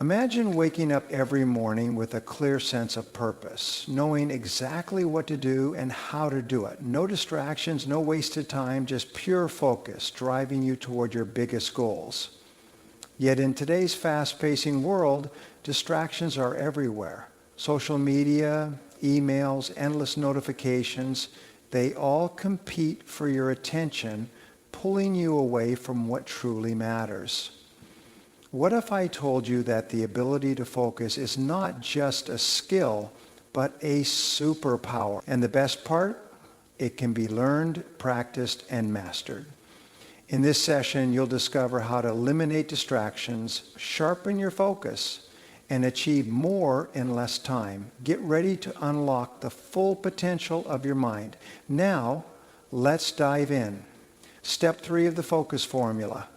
Imagine waking up every morning with a clear sense of purpose, knowing exactly what to do and how to do it. No distractions, no wasted time, just pure focus driving you toward your biggest goals. Yet in today's fast-pacing world, distractions are everywhere. Social media, emails, endless notifications, they all compete for your attention, pulling you away from what truly matters. What if I told you that the ability to focus is not just a skill, but a superpower? And the best part? It can be learned, practiced, and mastered. In this session, you'll discover how to eliminate distractions, sharpen your focus, and achieve more in less time. Get ready to unlock the full potential of your mind. Now, let's dive in. Step 3 of the focus formula.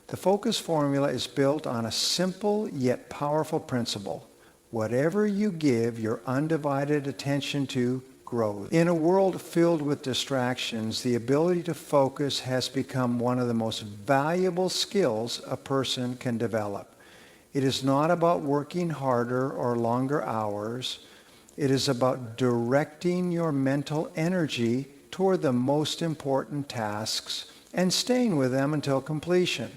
The focus formula is built on a simple yet powerful principle. Whatever you give your undivided attention to grows. In a world filled with distractions, the ability to focus has become one of the most valuable skills a person can develop. It is not about working harder or longer hours. It is about directing your mental energy toward the most important tasks and staying with them until completion.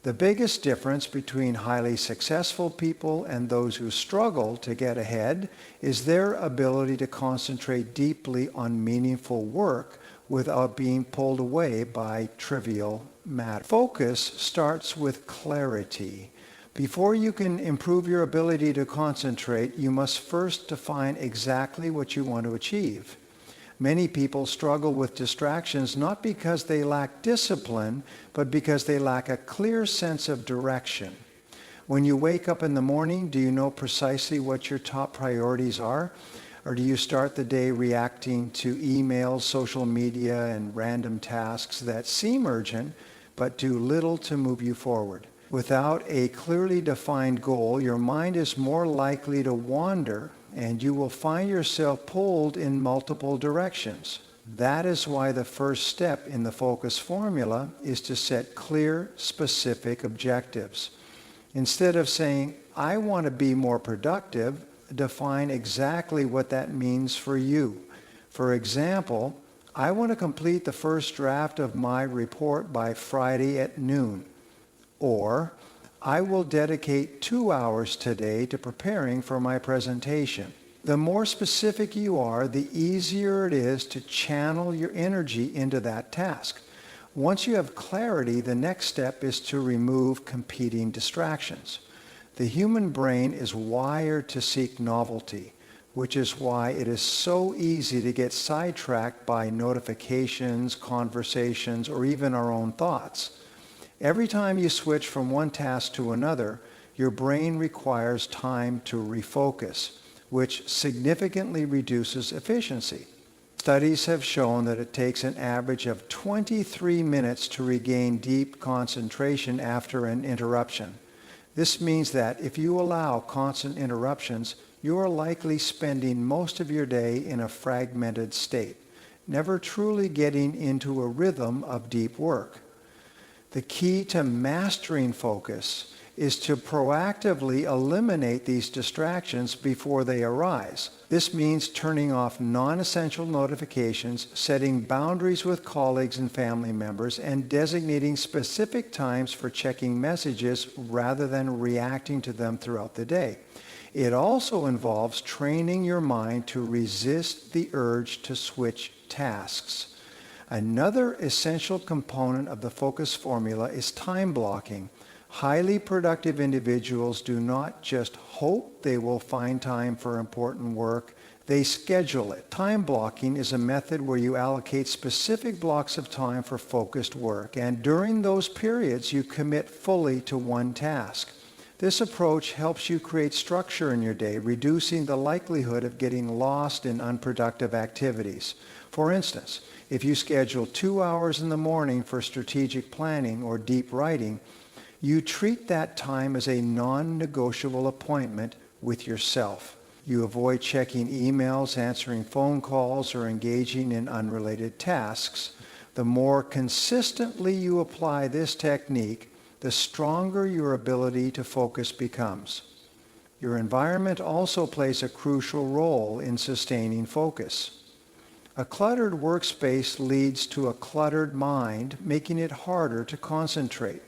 The biggest difference between highly successful people and those who struggle to get ahead is their ability to concentrate deeply on meaningful work without being pulled away by trivial matter. Focus starts with clarity. Before you can improve your ability to concentrate, you must first define exactly what you want to achieve. Many people struggle with distractions not because they lack discipline, but because they lack a clear sense of direction. When you wake up in the morning, do you know precisely what your top priorities are? Or do you start the day reacting to emails, social media, and random tasks that seem urgent, but do little to move you forward? Without a clearly defined goal, your mind is more likely to wander, and you will find yourself pulled in multiple directions. That is why the first step in the focus formula is to set clear, specific objectives. Instead of saying, I want to be more productive, define exactly what that means for you. For example, I want to complete the first draft of my report by Friday at noon. Or, I will dedicate 2 hours today to preparing for my presentation. The more specific you are, the easier it is to channel your energy into that task. Once you have clarity, the next step is to remove competing distractions. The human brain is wired to seek novelty, which is why it is so easy to get sidetracked by notifications, conversations, or even our own thoughts. Every time you switch from one task to another, your brain requires time to refocus, which significantly reduces efficiency. Studies have shown that it takes an average of 23 minutes to regain deep concentration after an interruption. This means that if you allow constant interruptions, you are likely spending most of your day in a fragmented state, never truly getting into a rhythm of deep work. The key to mastering focus is to proactively eliminate these distractions before they arise. This means turning off non-essential notifications, setting boundaries with colleagues and family members, and designating specific times for checking messages rather than reacting to them throughout the day. It also involves training your mind to resist the urge to switch tasks. Another essential component of the focus formula is time blocking. Highly productive individuals do not just hope they will find time for important work, they schedule it. Time blocking is a method where you allocate specific blocks of time for focused work, and during those periods you commit fully to one task. This approach helps you create structure in your day, reducing the likelihood of getting lost in unproductive activities. For instance, if you schedule 2 hours in the morning for strategic planning or deep writing, you treat that time as a non-negotiable appointment with yourself. You avoid checking emails, answering phone calls, or engaging in unrelated tasks. The more consistently you apply this technique, the stronger your ability to focus becomes. Your environment also plays a crucial role in sustaining focus. A cluttered workspace leads to a cluttered mind, making it harder to concentrate.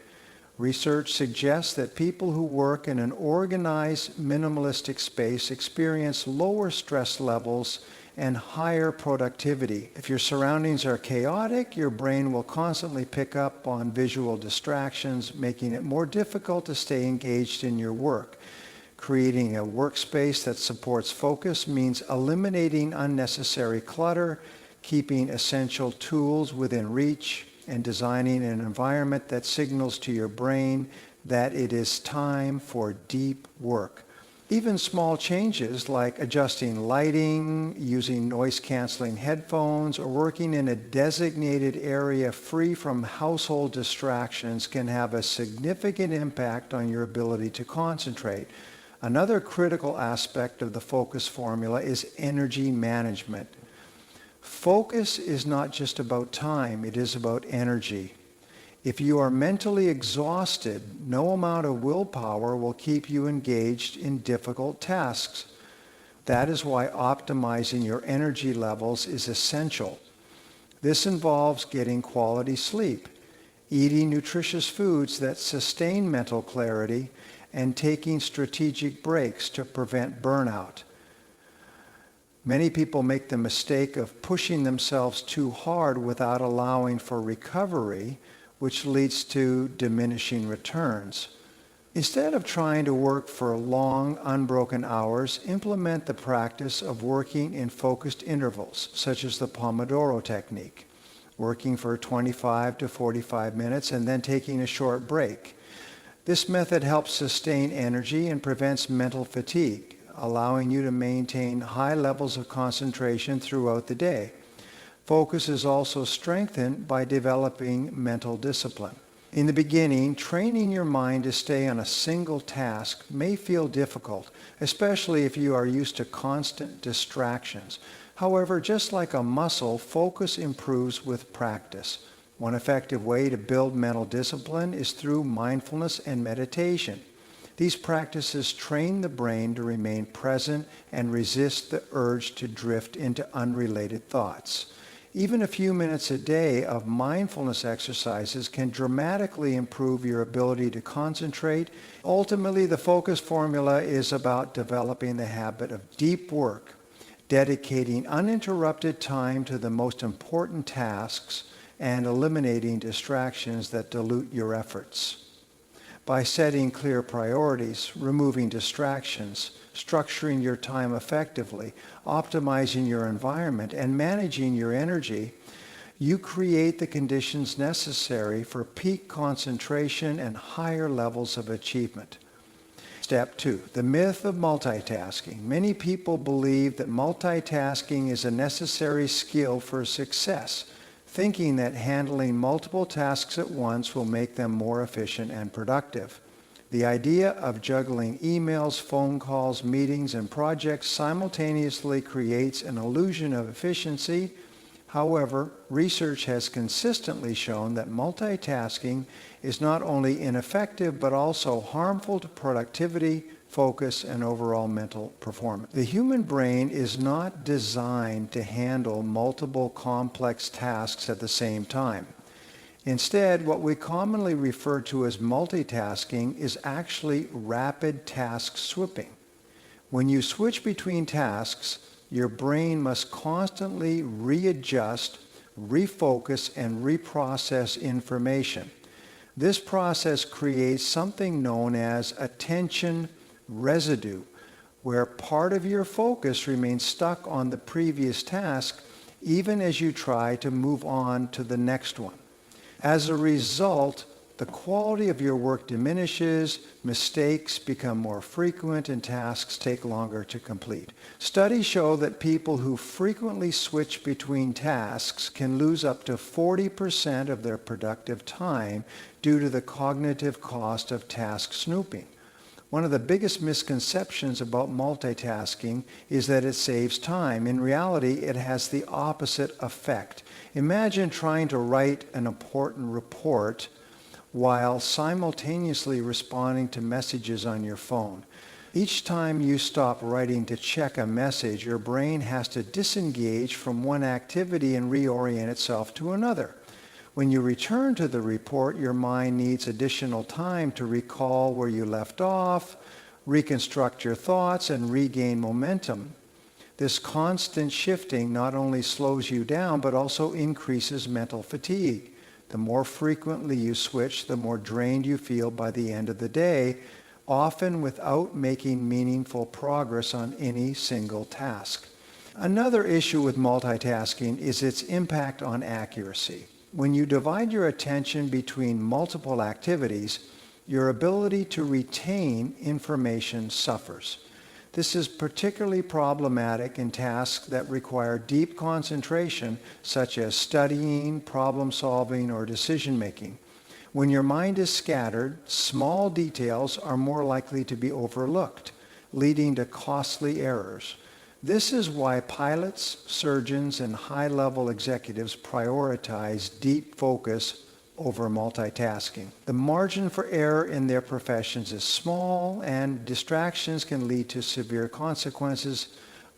Research suggests that people who work in an organized, minimalistic space experience lower stress levels and higher productivity. If your surroundings are chaotic, your brain will constantly pick up on visual distractions, making it more difficult to stay engaged in your work. Creating a workspace that supports focus means eliminating unnecessary clutter, keeping essential tools within reach, and designing an environment that signals to your brain that it is time for deep work. Even small changes like adjusting lighting, using noise-canceling headphones, or working in a designated area free from household distractions can have a significant impact on your ability to concentrate. Another critical aspect of the focus formula is energy management. Focus is not just about time, it is about energy. If you are mentally exhausted, no amount of willpower will keep you engaged in difficult tasks. That is why optimizing your energy levels is essential. This involves getting quality sleep, eating nutritious foods that sustain mental clarity, and taking strategic breaks to prevent burnout. Many people make the mistake of pushing themselves too hard without allowing for recovery, which leads to diminishing returns. Instead of trying to work for long, unbroken hours, implement the practice of working in focused intervals, such as the Pomodoro technique, working for 25 to 45 minutes and then taking a short break. This method helps sustain energy and prevents mental fatigue, allowing you to maintain high levels of concentration throughout the day. Focus is also strengthened by developing mental discipline. In the beginning, training your mind to stay on a single task may feel difficult, especially if you are used to constant distractions. However, just like a muscle, focus improves with practice. One effective way to build mental discipline is through mindfulness and meditation. These practices train the brain to remain present and resist the urge to drift into unrelated thoughts. Even a few minutes a day of mindfulness exercises can dramatically improve your ability to concentrate. Ultimately, the focus formula is about developing the habit of deep work, dedicating uninterrupted time to the most important tasks, and eliminating distractions that dilute your efforts. By setting clear priorities, removing distractions, structuring your time effectively, optimizing your environment, and managing your energy, you create the conditions necessary for peak concentration and higher levels of achievement. Step 2, the myth of multitasking. Many people believe that multitasking is a necessary skill for success, thinking that handling multiple tasks at once will make them more efficient and productive. The idea of juggling emails, phone calls, meetings, and projects simultaneously creates an illusion of efficiency. However, research has consistently shown that multitasking is not only ineffective but also harmful to productivity, focus, and overall mental performance. The human brain is not designed to handle multiple complex tasks at the same time. Instead, what we commonly refer to as multitasking is actually rapid task switching. When you switch between tasks, your brain must constantly readjust, refocus, and reprocess information. This process creates something known as attention residue, where part of your focus remains stuck on the previous task even as you try to move on to the next one. As a result, the quality of your work diminishes, mistakes become more frequent, and tasks take longer to complete. Studies show that people who frequently switch between tasks can lose up to 40% of their productive time due to the cognitive cost of task snooping. One of the biggest misconceptions about multitasking is that it saves time. In reality, it has the opposite effect. Imagine trying to write an important report while simultaneously responding to messages on your phone. Each time you stop writing to check a message, your brain has to disengage from one activity and reorient itself to another. When you return to the report, your mind needs additional time to recall where you left off, reconstruct your thoughts, and regain momentum. This constant shifting not only slows you down, but also increases mental fatigue. The more frequently you switch, the more drained you feel by the end of the day, often without making meaningful progress on any single task. Another issue with multitasking is its impact on accuracy. When you divide your attention between multiple activities, your ability to retain information suffers. This is particularly problematic in tasks that require deep concentration, such as studying, problem solving, or decision making. When your mind is scattered, small details are more likely to be overlooked, leading to costly errors. This is why pilots, surgeons, and high-level executives prioritize deep focus over multitasking. The margin for error in their professions is small, and distractions can lead to severe consequences.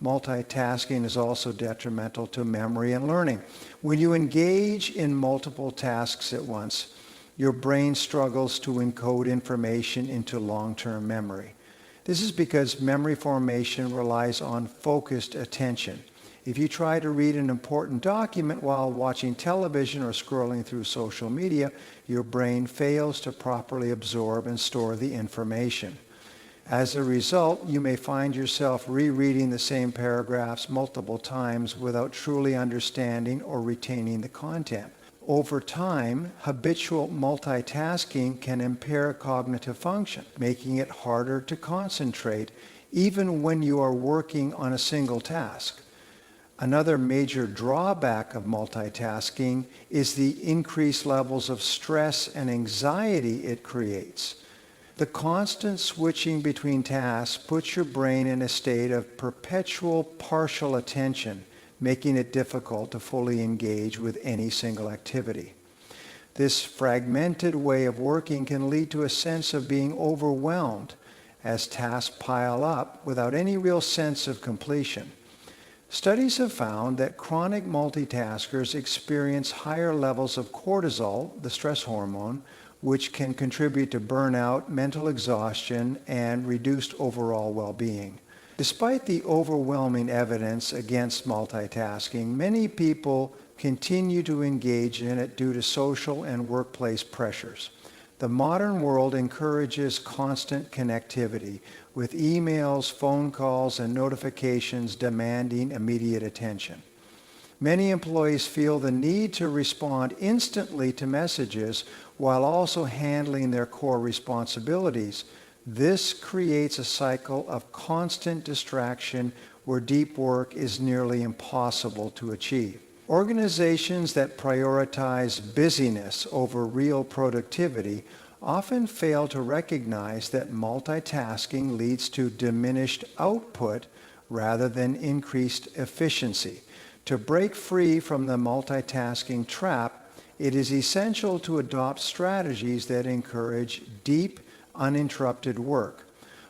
Multitasking is also detrimental to memory and learning. When you engage in multiple tasks at once, your brain struggles to encode information into long-term memory. This is because memory formation relies on focused attention. If you try to read an important document while watching television or scrolling through social media, your brain fails to properly absorb and store the information. As a result, you may find yourself rereading the same paragraphs multiple times without truly understanding or retaining the content. Over time, habitual multitasking can impair cognitive function, making it harder to concentrate even when you are working on a single task. Another major drawback of multitasking is the increased levels of stress and anxiety it creates. The constant switching between tasks puts your brain in a state of perpetual partial attention, making it difficult to fully engage with any single activity. This fragmented way of working can lead to a sense of being overwhelmed as tasks pile up without any real sense of completion. Studies have found that chronic multitaskers experience higher levels of cortisol, the stress hormone, which can contribute to burnout, mental exhaustion, and reduced overall well-being. Despite the overwhelming evidence against multitasking, many people continue to engage in it due to social and workplace pressures. The modern world encourages constant connectivity, with emails, phone calls, and notifications demanding immediate attention. Many employees feel the need to respond instantly to messages while also handling their core responsibilities. This creates a cycle of constant distraction where deep work is nearly impossible to achieve. Organizations that prioritize busyness over real productivity often fail to recognize that multitasking leads to diminished output rather than increased efficiency. To break free from the multitasking trap, it is essential to adopt strategies that encourage deep, uninterrupted work.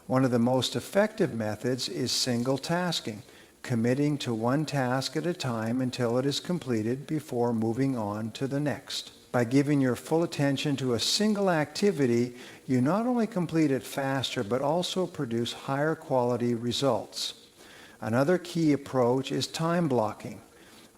One of the most effective methods is single tasking, committing to one task at a time until it is completed before moving on to the next. By giving your full attention to a single activity, you not only complete it faster, but also produce higher quality results. Another key approach is time blocking,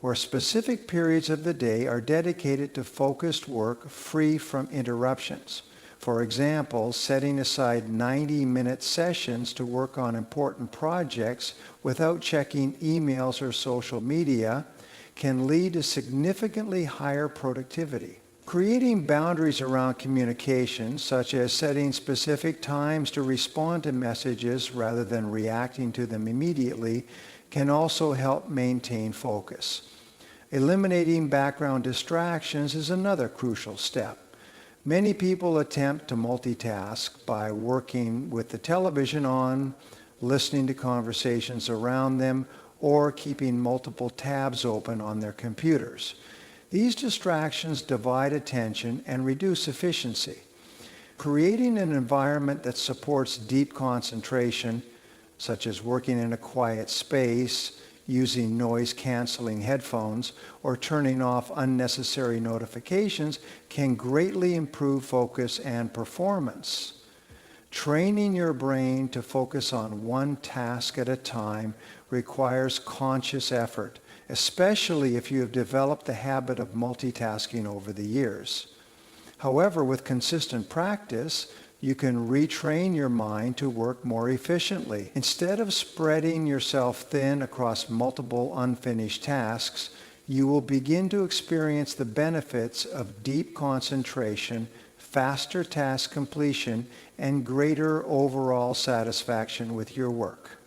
where specific periods of the day are dedicated to focused work free from interruptions. For example, setting aside 90-minute sessions to work on important projects without checking emails or social media can lead to significantly higher productivity. Creating boundaries around communication, such as setting specific times to respond to messages rather than reacting to them immediately, can also help maintain focus. Eliminating background distractions is another crucial step. Many people attempt to multitask by working with the television on, listening to conversations around them, or keeping multiple tabs open on their computers. These distractions divide attention and reduce efficiency. Creating an environment that supports deep concentration, such as working in a quiet space, using noise-canceling headphones, or turning off unnecessary notifications, can greatly improve focus and performance. Training your brain to focus on one task at a time requires conscious effort, especially if you have developed the habit of multitasking over the years. However, with consistent practice, you can retrain your mind to work more efficiently. Instead of spreading yourself thin across multiple unfinished tasks, you will begin to experience the benefits of deep concentration, faster task completion, and greater overall satisfaction with your work.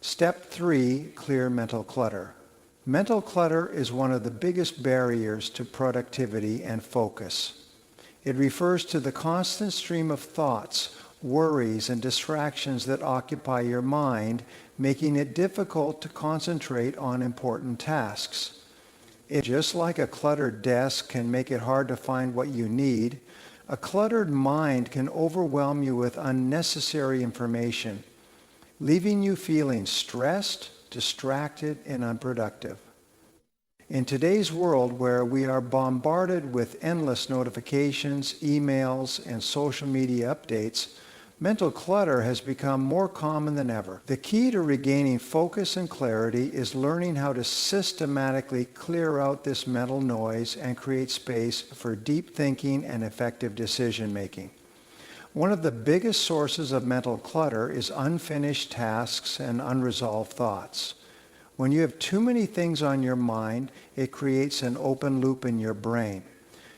Step 3, clear mental clutter. Mental clutter is one of the biggest barriers to productivity and focus. It refers to the constant stream of thoughts, worries, and distractions that occupy your mind, making it difficult to concentrate on important tasks. Just like a cluttered desk can make it hard to find what you need, a cluttered mind can overwhelm you with unnecessary information, leaving you feeling stressed, distracted, and unproductive. In today's world where we are bombarded with endless notifications, emails, and social media updates, mental clutter has become more common than ever. The key to regaining focus and clarity is learning how to systematically clear out this mental noise and create space for deep thinking and effective decision making. One of the biggest sources of mental clutter is unfinished tasks and unresolved thoughts. When you have too many things on your mind, it creates an open loop in your brain.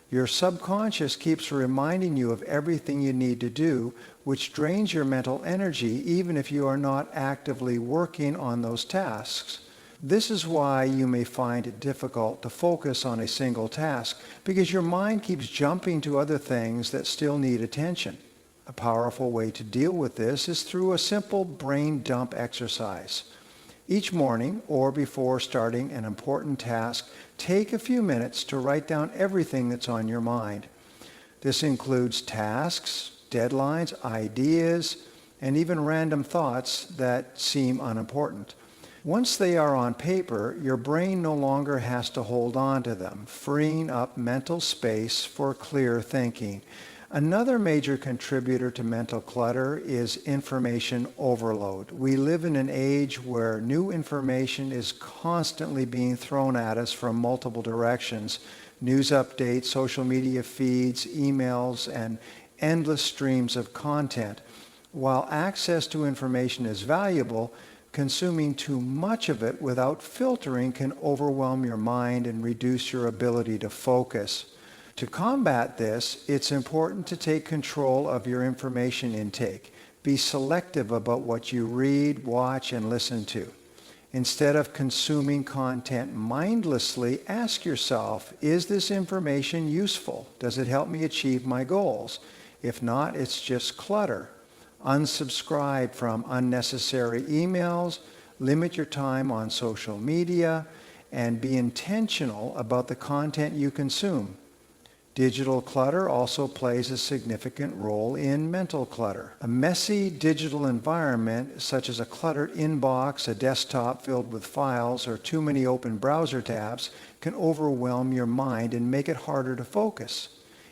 Your subconscious keeps reminding you of everything you need to do, which drains your mental energy even if you are not actively working on those tasks. This is why you may find it difficult to focus on a single task, because your mind keeps jumping to other things that still need attention. A powerful way to deal with this is through a simple brain dump exercise. Each morning or before starting an important task, take a few minutes to write down everything that's on your mind. This includes tasks, deadlines, ideas, and even random thoughts that seem unimportant. Once they are on paper, your brain no longer has to hold on to them, freeing up mental space for clear thinking. Another major contributor to mental clutter is information overload. We live in an age where new information is constantly being thrown at us from multiple directions. News updates, social media feeds, emails, and endless streams of content. While access to information is valuable, consuming too much of it without filtering can overwhelm your mind and reduce your ability to focus. To combat this, it's important to take control of your information intake. Be selective about what you read, watch, and listen to. Instead of consuming content mindlessly, ask yourself, is this information useful? Does it help me achieve my goals? If not, it's just clutter. Unsubscribe from unnecessary emails, limit your time on social media, and be intentional about the content you consume. Digital clutter also plays a significant role in mental clutter. A messy digital environment, such as a cluttered inbox, a desktop filled with files, or too many open browser tabs, can overwhelm your mind and make it harder to focus.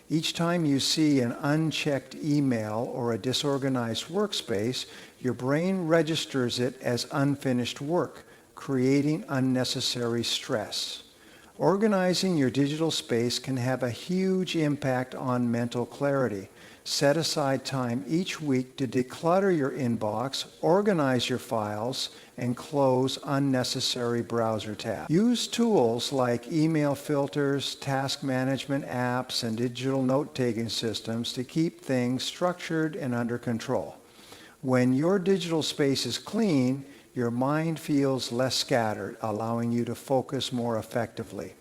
Each time you see an unchecked email or a disorganized workspace, your brain registers it as unfinished work, creating unnecessary stress. Organizing your digital space can have a huge impact on mental clarity. Set aside time each week to declutter your inbox, organize your files, and close unnecessary browser tabs. Use tools like email filters, task management apps, and digital note-taking systems to keep things structured and under control. When your digital space is clean, your mind feels less scattered, allowing you to focus more effectively.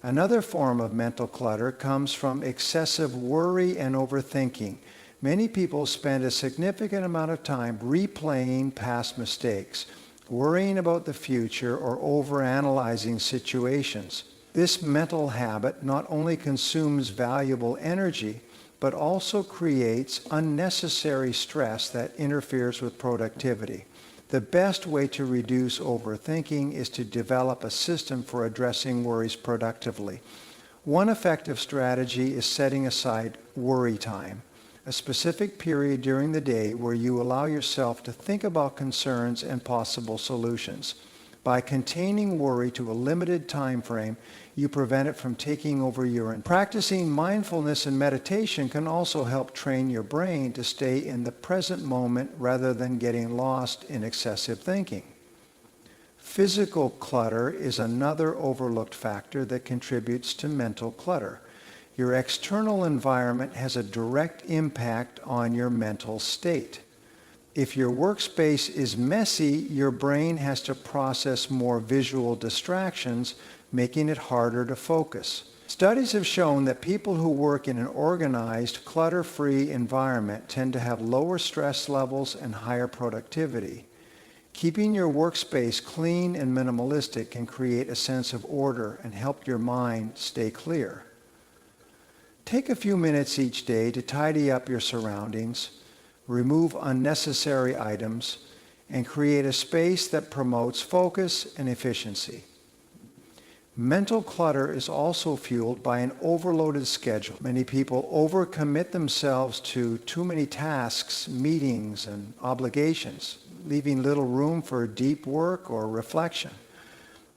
Another form of mental clutter comes from excessive worry and overthinking. Many people spend a significant amount of time replaying past mistakes, worrying about the future, or overanalyzing situations. This mental habit not only consumes valuable energy, but also creates unnecessary stress that interferes with productivity. The best way to reduce overthinking is to develop a system for addressing worries productively. One effective strategy is setting aside worry time, a specific period during the day where you allow yourself to think about concerns and possible solutions. By containing worry to a limited time frame, you prevent it from taking over your life. Practicing mindfulness and meditation can also help train your brain to stay in the present moment rather than getting lost in excessive thinking. Physical clutter is another overlooked factor that contributes to mental clutter. Your external environment has a direct impact on your mental state. If your workspace is messy, your brain has to process more visual distractions, making it harder to focus. Studies have shown that people who work in an organized, clutter-free environment tend to have lower stress levels and higher productivity. Keeping your workspace clean and minimalistic can create a sense of order and help your mind stay clear. Take a few minutes each day to tidy up your surroundings, remove unnecessary items, and create a space that promotes focus and efficiency. Mental clutter is also fueled by an overloaded schedule. Many people overcommit themselves to too many tasks, meetings, and obligations, leaving little room for deep work or reflection.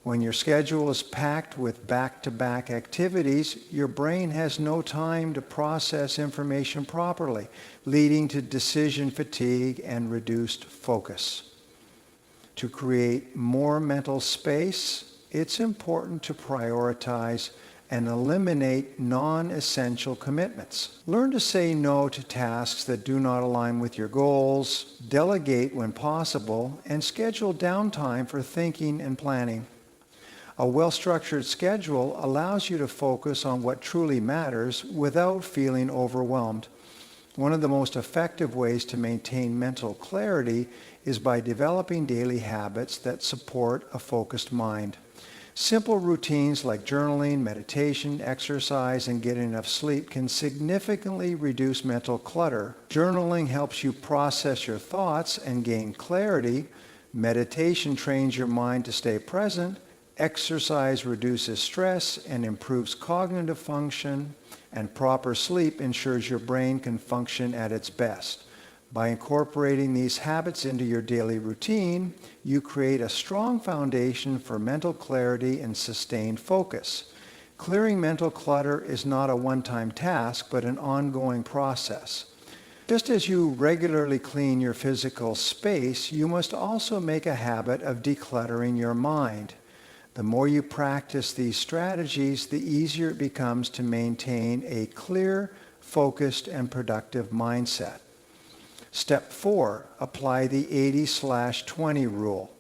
When your schedule is packed with back-to-back activities, your brain has no time to process information properly, leading to decision fatigue and reduced focus. To create more mental space, it's important to prioritize and eliminate non-essential commitments. Learn to say no to tasks that do not align with your goals, delegate when possible, and schedule downtime for thinking and planning. A well-structured schedule allows you to focus on what truly matters without feeling overwhelmed. One of the most effective ways to maintain mental clarity is by developing daily habits that support a focused mind. Simple routines like journaling, meditation, exercise, and getting enough sleep can significantly reduce mental clutter. Journaling helps you process your thoughts and gain clarity. Meditation trains your mind to stay present. Exercise reduces stress and improves cognitive function, and proper sleep ensures your brain can function at its best. By incorporating these habits into your daily routine, you create a strong foundation for mental clarity and sustained focus. Clearing mental clutter is not a one-time task, but an ongoing process. Just as you regularly clean your physical space, you must also make a habit of decluttering your mind. The more you practice these strategies, the easier it becomes to maintain a clear, focused, and productive mindset. Step 4, apply the 80/20 rule.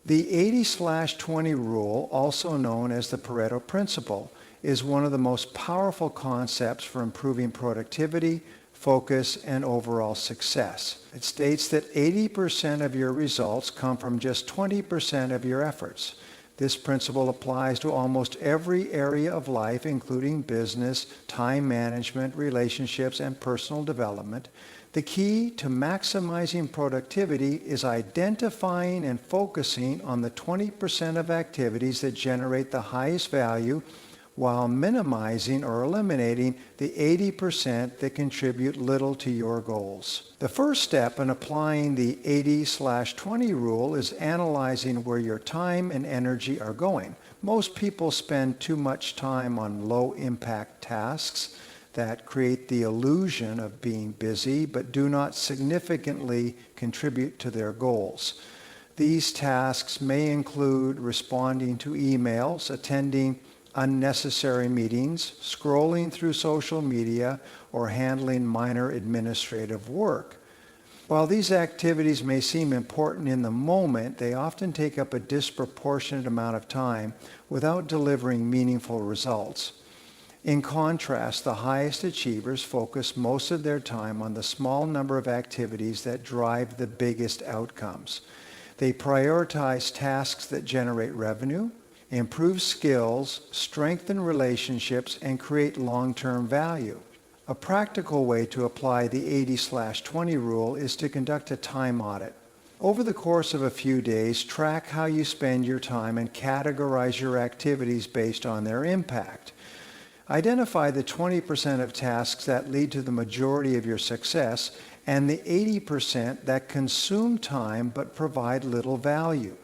The 80/20 rule, also known as the Pareto principle, is one of the most powerful concepts for improving productivity, focus, and overall success. It states that 80% of your results come from just 20% of your efforts. This principle applies to almost every area of life, including business, time management, relationships, and personal development. The key to maximizing productivity is identifying and focusing on the 20% of activities that generate the highest value while minimizing or eliminating the 80% that contribute little to your goals. The first step in applying the 80/20 rule is analyzing where your time and energy are going. Most people spend too much time on low-impact tasks that create the illusion of being busy but do not significantly contribute to their goals. These tasks may include responding to emails, attending unnecessary meetings, scrolling through social media, or handling minor administrative work. While these activities may seem important in the moment, they often take up a disproportionate amount of time without delivering meaningful results. In contrast, the highest achievers focus most of their time on the small number of activities that drive the biggest outcomes. They prioritize tasks that generate revenue, improve skills, strengthen relationships, and create long-term value. A practical way to apply the 80/20 rule is to conduct a time audit. Over the course of a few days, track how you spend your time and categorize your activities based on their impact. Identify the 20% of tasks that lead to the majority of your success and the 80% that consume time but provide little value.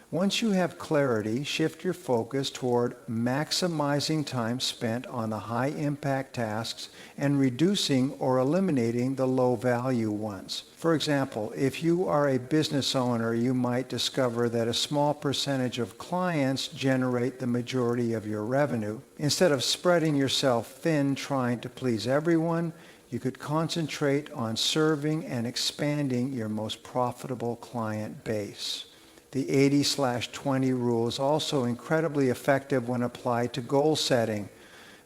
Once you have clarity, shift your focus toward maximizing time spent on the high-impact tasks and reducing or eliminating the low-value ones. For example, if you are a business owner, you might discover that a small percentage of clients generate the majority of your revenue. Instead of spreading yourself thin trying to please everyone, you could concentrate on serving and expanding your most profitable client base. The 80/20 rule is also incredibly effective when applied to goal setting.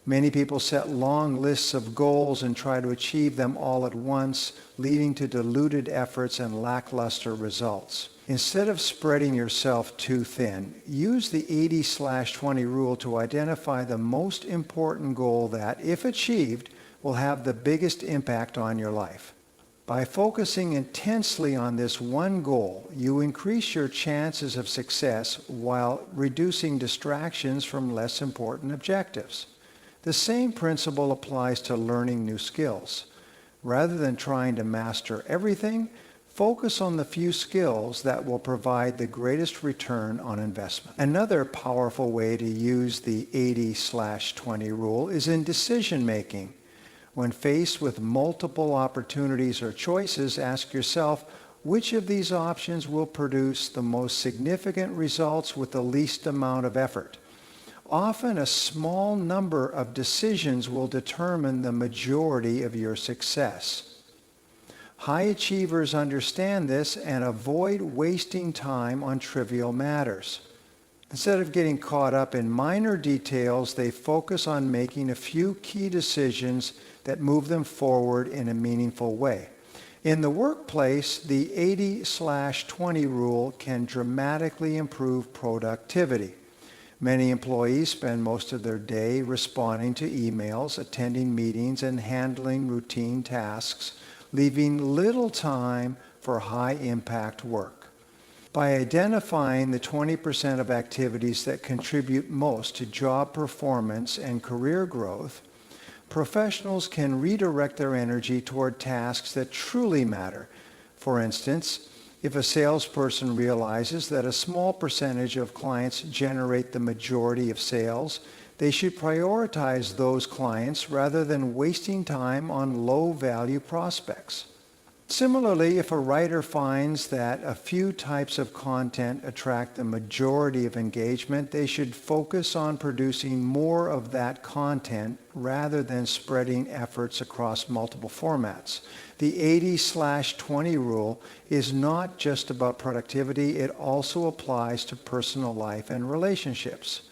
Many people set long lists of goals and try to achieve them all at once, leading to diluted efforts and lackluster results. Instead of spreading yourself too thin, use the 80/20 rule to identify the most important goal that, if achieved, will have the biggest impact on your life. By focusing intensely on this one goal, you increase your chances of success while reducing distractions from less important objectives. The same principle applies to learning new skills. Rather than trying to master everything, focus on the few skills that will provide the greatest return on investment. Another powerful way to use the 80/20 rule is in decision making. When faced with multiple opportunities or choices, ask yourself, which of these options will produce the most significant results with the least amount of effort? Often a small number of decisions will determine the majority of your success. High achievers understand this and avoid wasting time on trivial matters. Instead of getting caught up in minor details, they focus on making a few key decisions that move them forward in a meaningful way. In the workplace, the 80/20 rule can dramatically improve productivity. Many employees spend most of their day responding to emails, attending meetings, and handling routine tasks, leaving little time for high-impact work. By identifying the 20% of activities that contribute most to job performance and career growth, professionals can redirect their energy toward tasks that truly matter. For instance, if a salesperson realizes that a small percentage of clients generate the majority of sales, they should prioritize those clients rather than wasting time on low-value prospects. Similarly, if a writer finds that a few types of content attract the majority of engagement, they should focus on producing more of that content rather than spreading efforts across multiple formats. The 80/20 rule is not just about productivity, it also applies to personal life and relationships.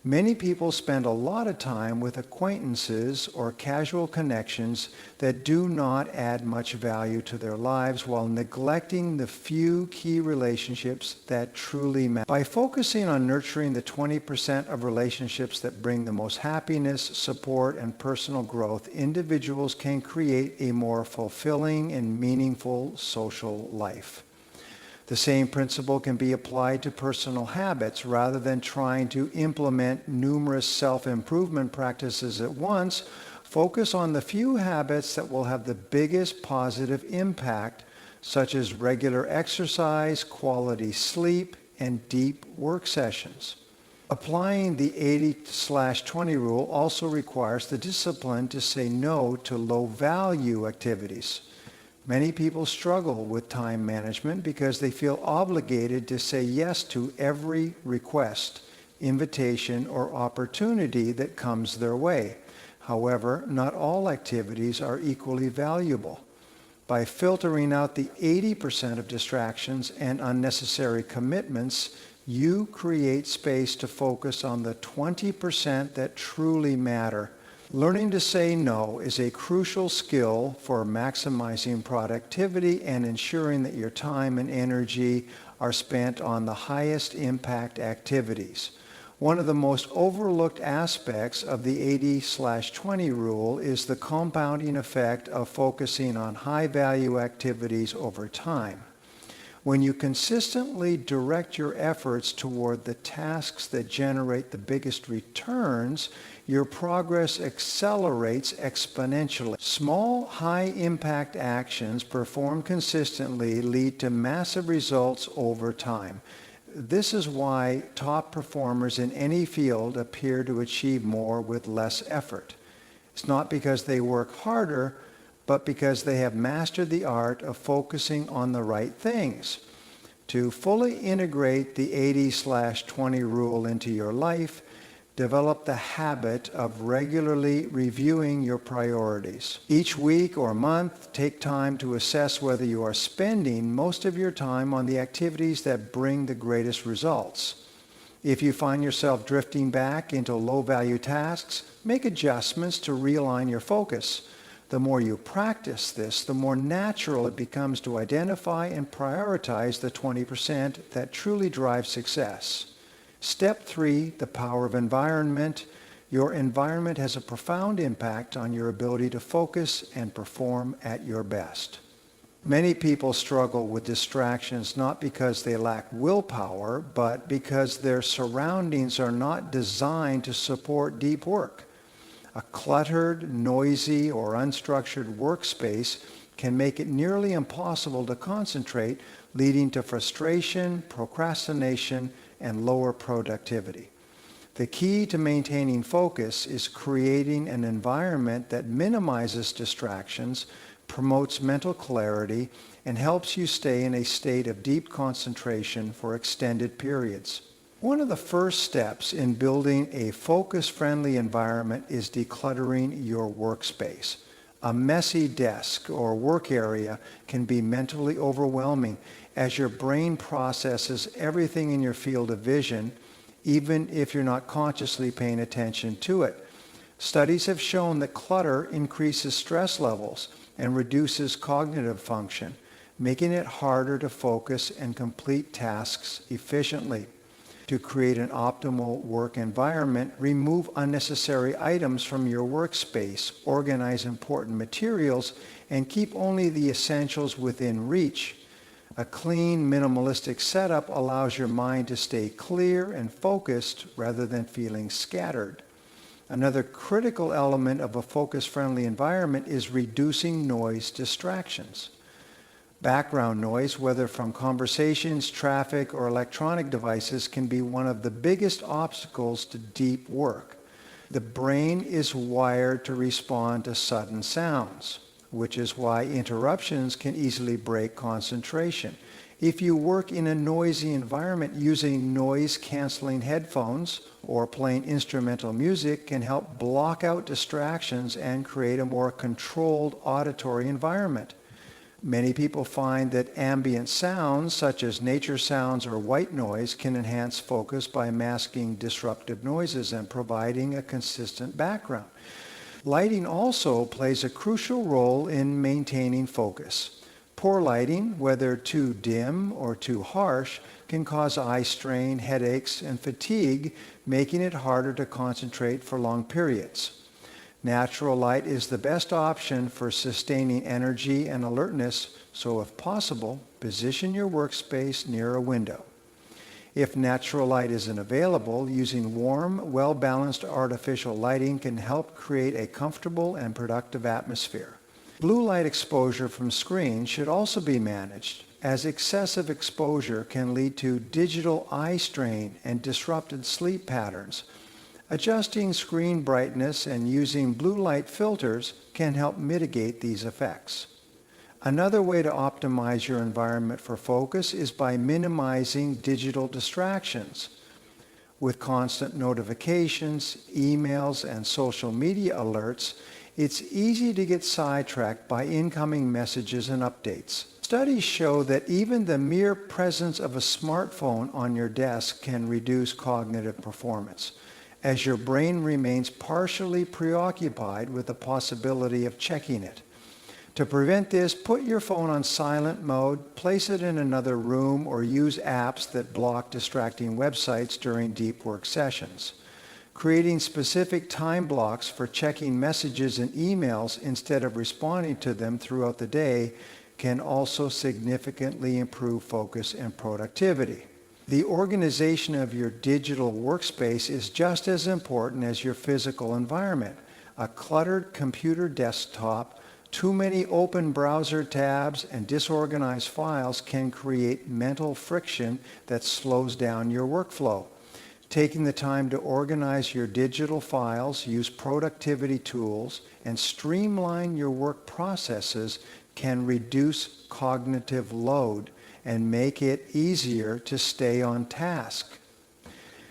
Many people spend a lot of time with acquaintances or casual connections that do not add much value to their lives while neglecting the few key relationships that truly matter. By focusing on nurturing the 20% of relationships that bring the most happiness, support, and personal growth, individuals can create a more fulfilling and meaningful social life. The same principle can be applied to personal habits. Rather than trying to implement numerous self-improvement practices at once, focus on the few habits that will have the biggest positive impact, such as regular exercise, quality sleep, and deep work sessions. Applying the 80/20 rule also requires the discipline to say no to low-value activities. Many people struggle with time management because they feel obligated to say yes to every request, invitation, or opportunity that comes their way. However, not all activities are equally valuable. By filtering out the 80% of distractions and unnecessary commitments, you create space to focus on the 20% that truly matter. Learning to say no is a crucial skill for maximizing productivity and ensuring that your time and energy are spent on the highest impact activities. One of the most overlooked aspects of the 80/20 rule is the compounding effect of focusing on high-value activities over time. When you consistently direct your efforts toward the tasks that generate the biggest returns, your progress accelerates exponentially. Small, high-impact actions performed consistently lead to massive results over time. This is why top performers in any field appear to achieve more with less effort. It's not because they work harder, but because they have mastered the art of focusing on the right things. To fully integrate the 80/20 rule into your life, develop the habit of regularly reviewing your priorities. Each week or month, take time to assess whether you are spending most of your time on the activities that bring the greatest results. If you find yourself drifting back into low-value tasks, make adjustments to realign your focus. The more you practice this, the more natural it becomes to identify and prioritize the 20% that truly drive success. Step 3, the power of environment. Your environment has a profound impact on your ability to focus and perform at your best. Many people struggle with distractions not because they lack willpower, but because their surroundings are not designed to support deep work. A cluttered, noisy, or unstructured workspace can make it nearly impossible to concentrate, leading to frustration, procrastination, and lower productivity. The key to maintaining focus is creating an environment that minimizes distractions, promotes mental clarity, and helps you stay in a state of deep concentration for extended periods. One of the first steps in building a focus-friendly environment is decluttering your workspace. A messy desk or work area can be mentally overwhelming as your brain processes everything in your field of vision, even if you're not consciously paying attention to it. Studies have shown that clutter increases stress levels and reduces cognitive function, making it harder to focus and complete tasks efficiently. To create an optimal work environment, remove unnecessary items from your workspace, organize important materials, and keep only the essentials within reach. A clean, minimalistic setup allows your mind to stay clear and focused rather than feeling scattered. Another critical element of a focus-friendly environment is reducing noise distractions. Background noise, whether from conversations, traffic, or electronic devices, can be one of the biggest obstacles to deep work. The brain is wired to respond to sudden sounds, which is why interruptions can easily break concentration. If you work in a noisy environment, using noise-canceling headphones or playing instrumental music can help block out distractions and create a more controlled auditory environment. Many people find that ambient sounds, such as nature sounds or white noise, can enhance focus by masking disruptive noises and providing a consistent background. Lighting also plays a crucial role in maintaining focus. Poor lighting, whether too dim or too harsh, can cause eye strain, headaches, and fatigue, making it harder to concentrate for long periods. Natural light is the best option for sustaining energy and alertness, so if possible, position your workspace near a window. If natural light isn't available, using warm, well-balanced artificial lighting can help create a comfortable and productive atmosphere. Blue light exposure from screens should also be managed, as excessive exposure can lead to digital eye strain and disrupted sleep patterns. Adjusting screen brightness and using blue light filters can help mitigate these effects. Another way to optimize your environment for focus is by minimizing digital distractions. With constant notifications, emails, and social media alerts, it's easy to get sidetracked by incoming messages and updates. Studies show that even the mere presence of a smartphone on your desk can reduce cognitive performance, as your brain remains partially preoccupied with the possibility of checking it. To prevent this, put your phone on silent mode, place it in another room, or use apps that block distracting websites during deep work sessions. Creating specific time blocks for checking messages and emails instead of responding to them throughout the day can also significantly improve focus and productivity. The organization of your digital workspace is just as important as your physical environment. A cluttered computer desktop, too many open browser tabs, and disorganized files can create mental friction that slows down your workflow. Taking the time to organize your digital files, use productivity tools, and streamline your work processes can reduce cognitive load and make it easier to stay on task.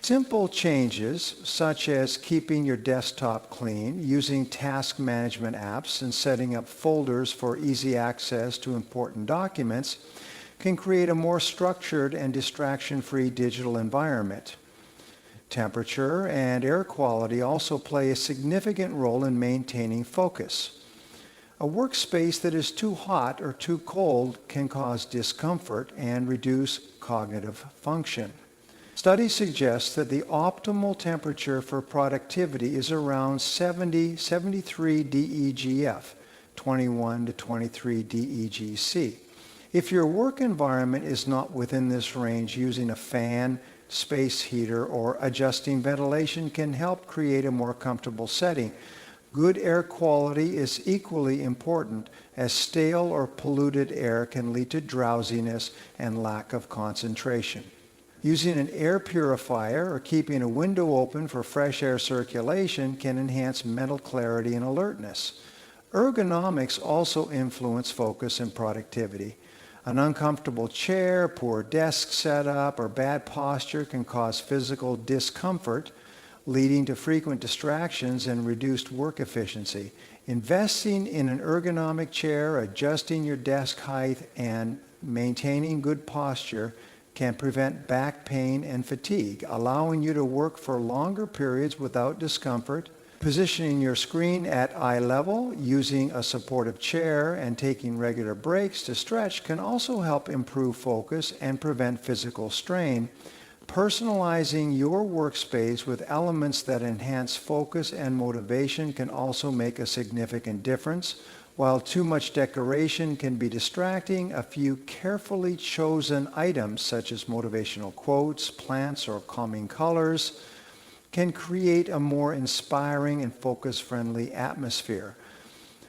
Simple changes, such as keeping your desktop clean, using task management apps, and setting up folders for easy access to important documents, can create a more structured and distraction-free digital environment. Temperature and air quality also play a significant role in maintaining focus. A workspace that is too hot or too cold can cause discomfort and reduce cognitive function. Studies suggest that the optimal temperature for productivity is around 73 DEGF, 21 to 23 DEGC. If your work environment is not within this range, using a fan, space heater, or adjusting ventilation can help create a more comfortable setting. Good air quality is equally important, as stale or polluted air can lead to drowsiness and lack of concentration. Using an air purifier or keeping a window open for fresh air circulation can enhance mental clarity and alertness. Ergonomics also influence focus and productivity. An uncomfortable chair, poor desk setup, or bad posture can cause physical discomfort, leading to frequent distractions and reduced work efficiency. Investing in an ergonomic chair, adjusting your desk height, and maintaining good posture can prevent back pain and fatigue, allowing you to work for longer periods without discomfort. Positioning your screen at eye level, using a supportive chair, and taking regular breaks to stretch can also help improve focus and prevent physical strain. Personalizing your workspace with elements that enhance focus and motivation can also make a significant difference. While too much decoration can be distracting, a few carefully chosen items such as motivational quotes, plants, or calming colors can create a more inspiring and focus-friendly atmosphere.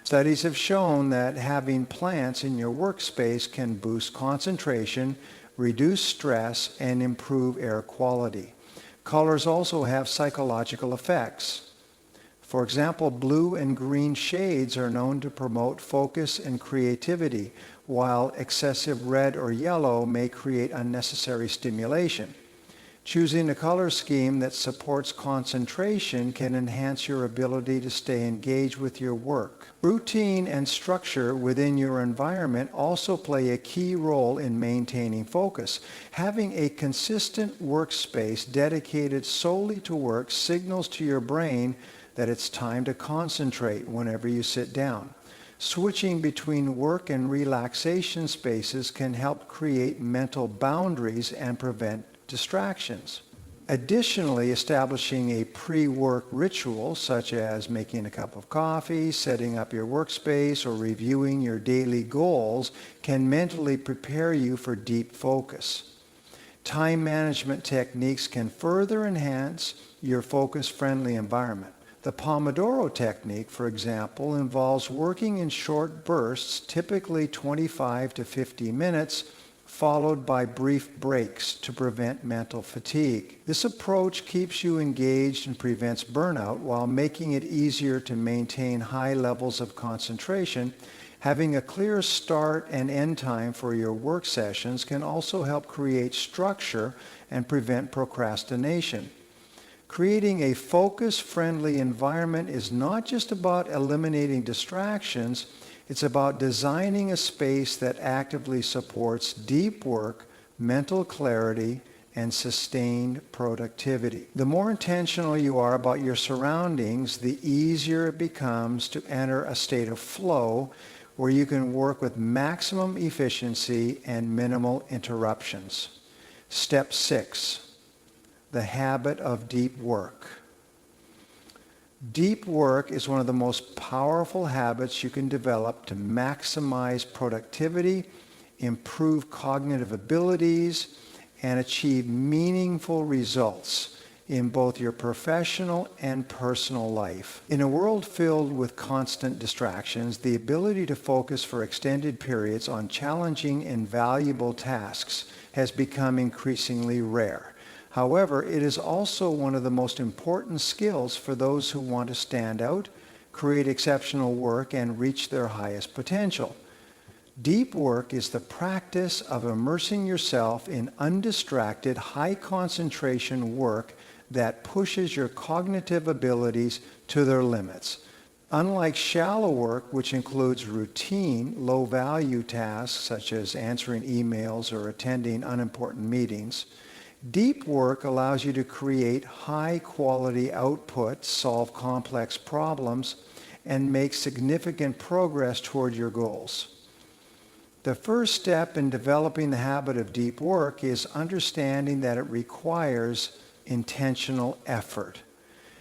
Studies have shown that having plants in your workspace can boost concentration, reduce stress, and improve air quality. Colors also have psychological effects. For example, blue and green shades are known to promote focus and creativity, while excessive red or yellow may create unnecessary stimulation. Choosing a color scheme that supports concentration can enhance your ability to stay engaged with your work. Routine and structure within your environment also play a key role in maintaining focus. Having a consistent workspace dedicated solely to work signals to your brain that it's time to concentrate whenever you sit down. Switching between work and relaxation spaces can help create mental boundaries and prevent distractions. Additionally, establishing a pre-work ritual, such as making a cup of coffee, setting up your workspace, or reviewing your daily goals, can mentally prepare you for deep focus. Time management techniques can further enhance your focus-friendly environment. The Pomodoro technique, for example, involves working in short bursts, typically 25 to 50 minutes, followed by brief breaks to prevent mental fatigue. This approach keeps you engaged and prevents burnout while making it easier to maintain high levels of concentration. Having a clear start and end time for your work sessions can also help create structure and prevent procrastination. Creating a focus-friendly environment is not just about eliminating distractions, it's about designing a space that actively supports deep work, mental clarity, and sustained productivity. The more intentional you are about your surroundings, the easier it becomes to enter a state of flow where you can work with maximum efficiency and minimal interruptions. Step 6, the habit of deep work. Deep work is one of the most powerful habits you can develop to maximize productivity, improve cognitive abilities, and achieve meaningful results in both your professional and personal life. In a world filled with constant distractions, the ability to focus for extended periods on challenging and valuable tasks has become increasingly rare. However, it is also one of the most important skills for those who want to stand out, create exceptional work, and reach their highest potential. Deep work is the practice of immersing yourself in undistracted, high-concentration work that pushes your cognitive abilities to their limits. Unlike shallow work, which includes routine, low-value tasks such as answering emails or attending unimportant meetings, deep work allows you to create high-quality output, solve complex problems, and make significant progress toward your goals. The first step in developing the habit of deep work is understanding that it requires intentional effort.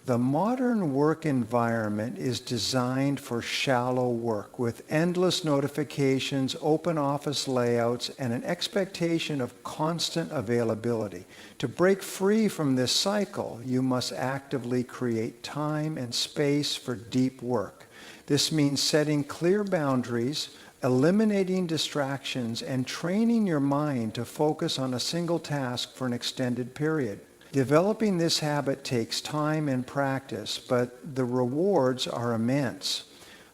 The modern work environment is designed for shallow work with endless notifications, open office layouts, and an expectation of constant availability. To break free from this cycle, you must actively create time and space for deep work. This means setting clear boundaries, eliminating distractions, and training your mind to focus on a single task for an extended period. Developing this habit takes time and practice, but the rewards are immense.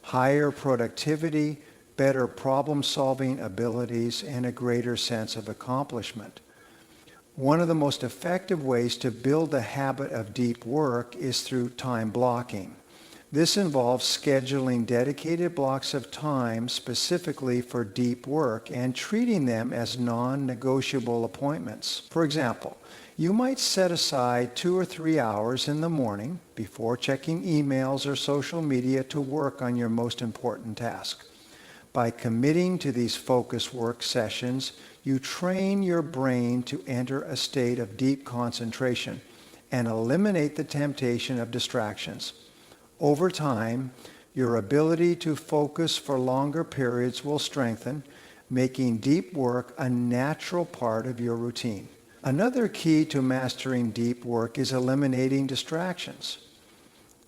Higher productivity, better problem-solving abilities, and a greater sense of accomplishment. One of the most effective ways to build the habit of deep work is through time blocking. This involves scheduling dedicated blocks of time specifically for deep work and treating them as non-negotiable appointments. For example, you might set aside 2 or 3 hours in the morning before checking emails or social media to work on your most important task. By committing to these focused work sessions, you train your brain to enter a state of deep concentration and eliminate the temptation of distractions. Over time, your ability to focus for longer periods will strengthen, making deep work a natural part of your routine. Another key to mastering deep work is eliminating distractions.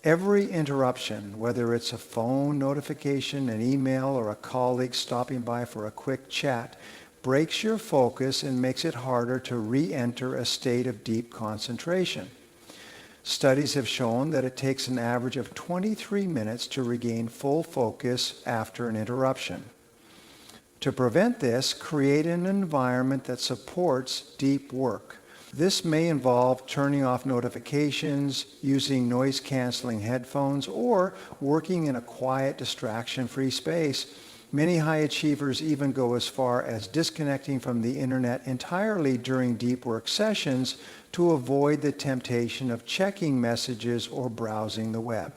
Every interruption, whether it's a phone notification, an email, or a colleague stopping by for a quick chat, breaks your focus and makes it harder to re-enter a state of deep concentration. Studies have shown that it takes an average of 23 minutes to regain full focus after an interruption. To prevent this, create an environment that supports deep work. This may involve turning off notifications, using noise-canceling headphones, or working in a quiet, distraction-free space. Many high achievers even go as far as disconnecting from the internet entirely during deep work sessions to avoid the temptation of checking messages or browsing the web.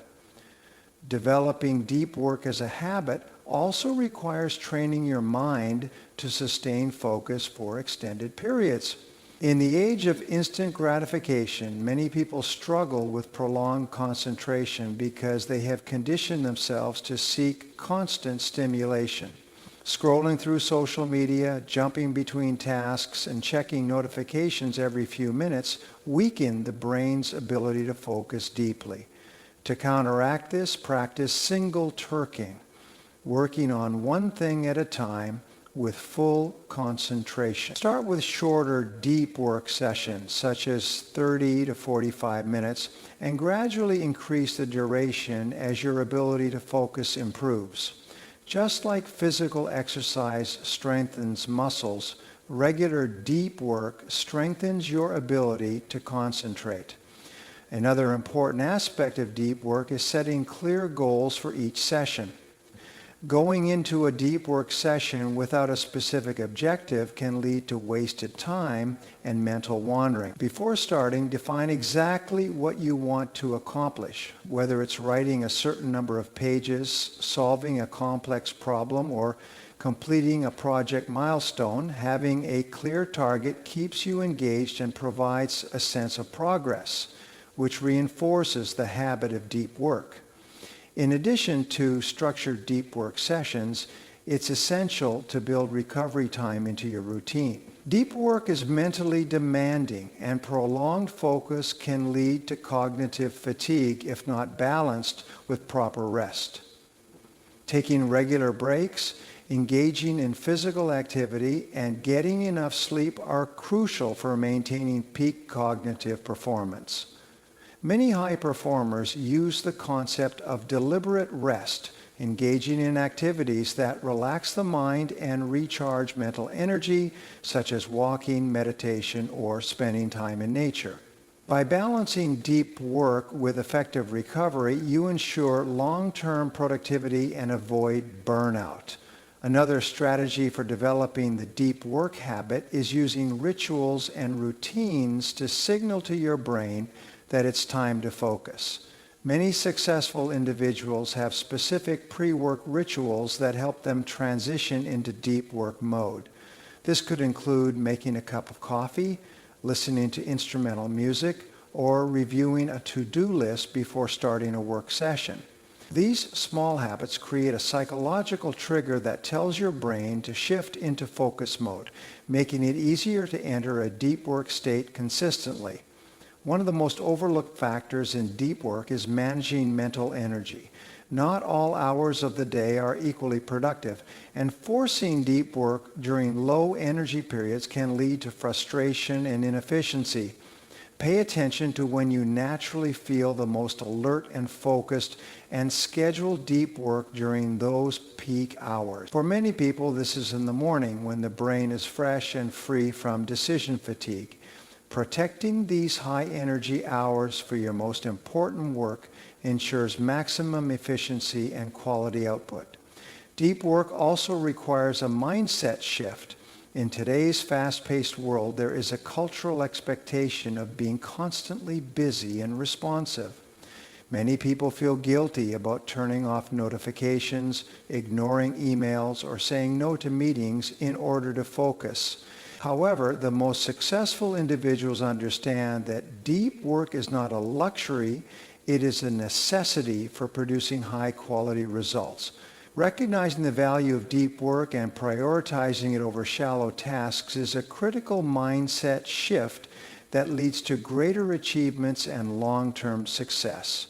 Developing deep work as a habit also requires training your mind to sustain focus for extended periods. In the age of instant gratification, many people struggle with prolonged concentration because they have conditioned themselves to seek constant stimulation. Scrolling through social media, jumping between tasks, and checking notifications every few minutes weaken the brain's ability to focus deeply. To counteract this, practice single turking, working on one thing at a time with full concentration. Start with shorter, deep work sessions, such as 30 to 45 minutes, and gradually increase the duration as your ability to focus improves. Just like physical exercise strengthens muscles, regular deep work strengthens your ability to concentrate. Another important aspect of deep work is setting clear goals for each session. Going into a deep work session without a specific objective can lead to wasted time and mental wandering. Before starting, define exactly what you want to accomplish, whether it's writing a certain number of pages, solving a complex problem, or completing a project milestone. Having a clear target keeps you engaged and provides a sense of progress, which reinforces the habit of deep work. In addition to structured deep work sessions, it's essential to build recovery time into your routine. Deep work is mentally demanding, and prolonged focus can lead to cognitive fatigue if not balanced with proper rest. Taking regular breaks, engaging in physical activity, and getting enough sleep are crucial for maintaining peak cognitive performance. Many high performers use the concept of deliberate rest, engaging in activities that relax the mind and recharge mental energy, such as walking, meditation, or spending time in nature. By balancing deep work with effective recovery, you ensure long-term productivity and avoid burnout. Another strategy for developing the deep work habit is using rituals and routines to signal to your brain that it's time to focus. Many successful individuals have specific pre-work rituals that help them transition into deep work mode. This could include making a cup of coffee, listening to instrumental music, or reviewing a to-do list before starting a work session. These small habits create a psychological trigger that tells your brain to shift into focus mode, making it easier to enter a deep work state consistently. One of the most overlooked factors in deep work is managing mental energy. Not all hours of the day are equally productive, and forcing deep work during low energy periods can lead to frustration and inefficiency. Pay attention to when you naturally feel the most alert and focused, and schedule deep work during those peak hours. For many people, this is in the morning when the brain is fresh and free from decision fatigue. Protecting these high-energy hours for your most important work ensures maximum efficiency and quality output. Deep work also requires a mindset shift. In today's fast-paced world, there is a cultural expectation of being constantly busy and responsive. Many people feel guilty about turning off notifications, ignoring emails, or saying no to meetings in order to focus. However, the most successful individuals understand that deep work is not a luxury, it is a necessity for producing high-quality results. Recognizing the value of deep work and prioritizing it over shallow tasks is a critical mindset shift that leads to greater achievements and long-term success.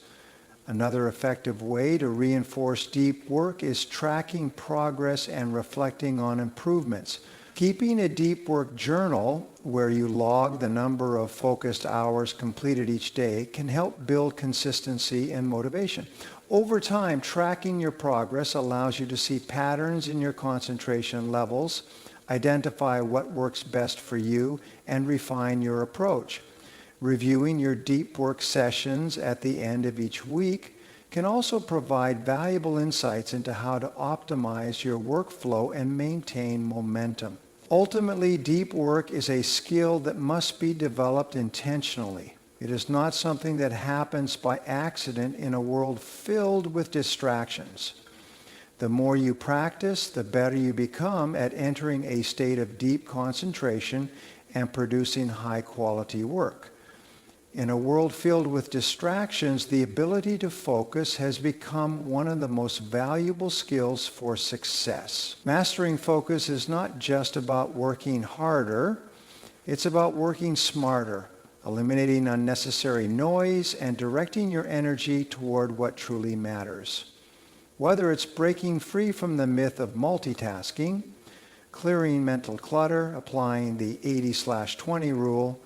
Another effective way to reinforce deep work is tracking progress and reflecting on improvements. Keeping a deep work journal where you log the number of focused hours completed each day can help build consistency and motivation. Over time, tracking your progress allows you to see patterns in your concentration levels, identify what works best for you, and refine your approach. Reviewing your deep work sessions at the end of each week can also provide valuable insights into how to optimize your workflow and maintain momentum. Ultimately, deep work is a skill that must be developed intentionally. It is not something that happens by accident in a world filled with distractions. The more you practice, the better you become at entering a state of deep concentration and producing high-quality work. In a world filled with distractions, the ability to focus has become one of the most valuable skills for success. Mastering focus is not just about working harder, it's about working smarter, eliminating unnecessary noise, and directing your energy toward what truly matters. Whether it's breaking free from the myth of multitasking, clearing mental clutter, applying the 80/20 rule,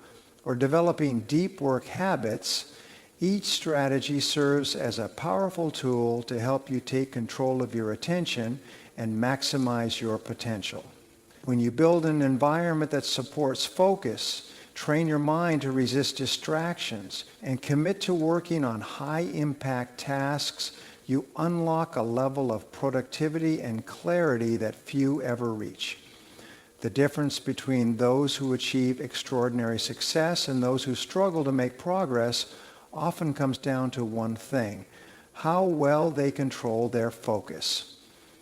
or developing deep work habits, each strategy serves as a powerful tool to help you take control of your attention and maximize your potential. When you build an environment that supports focus, train your mind to resist distractions, and commit to working on high-impact tasks, you unlock a level of productivity and clarity that few ever reach. The difference between those who achieve extraordinary success and those who struggle to make progress often comes down to one thing: how well they control their focus.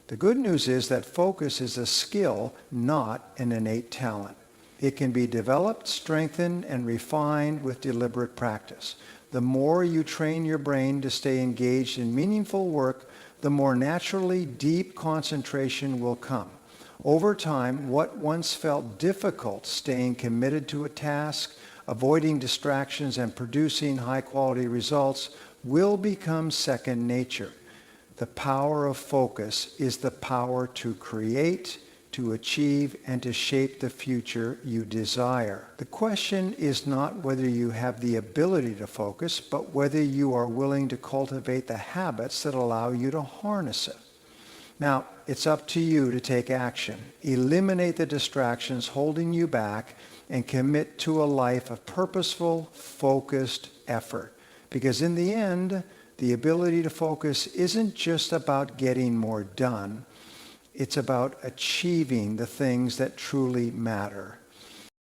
The good news is that focus is a skill, not an innate talent. It can be developed, strengthened, and refined with deliberate practice. The more you train your brain to stay engaged in meaningful work, the more naturally deep concentration will come. Over time, what once felt difficult, staying committed to a task, avoiding distractions, and producing high-quality results, will become second nature. The power of focus is the power to create, to achieve, and to shape the future you desire. The question is not whether you have the ability to focus, but whether you are willing to cultivate the habits that allow you to harness it. Now, it's up to you to take action. Eliminate the distractions holding you back and commit to a life of purposeful, focused effort. Because in the end, the ability to focus isn't just about getting more done. It's about achieving the things that truly matter.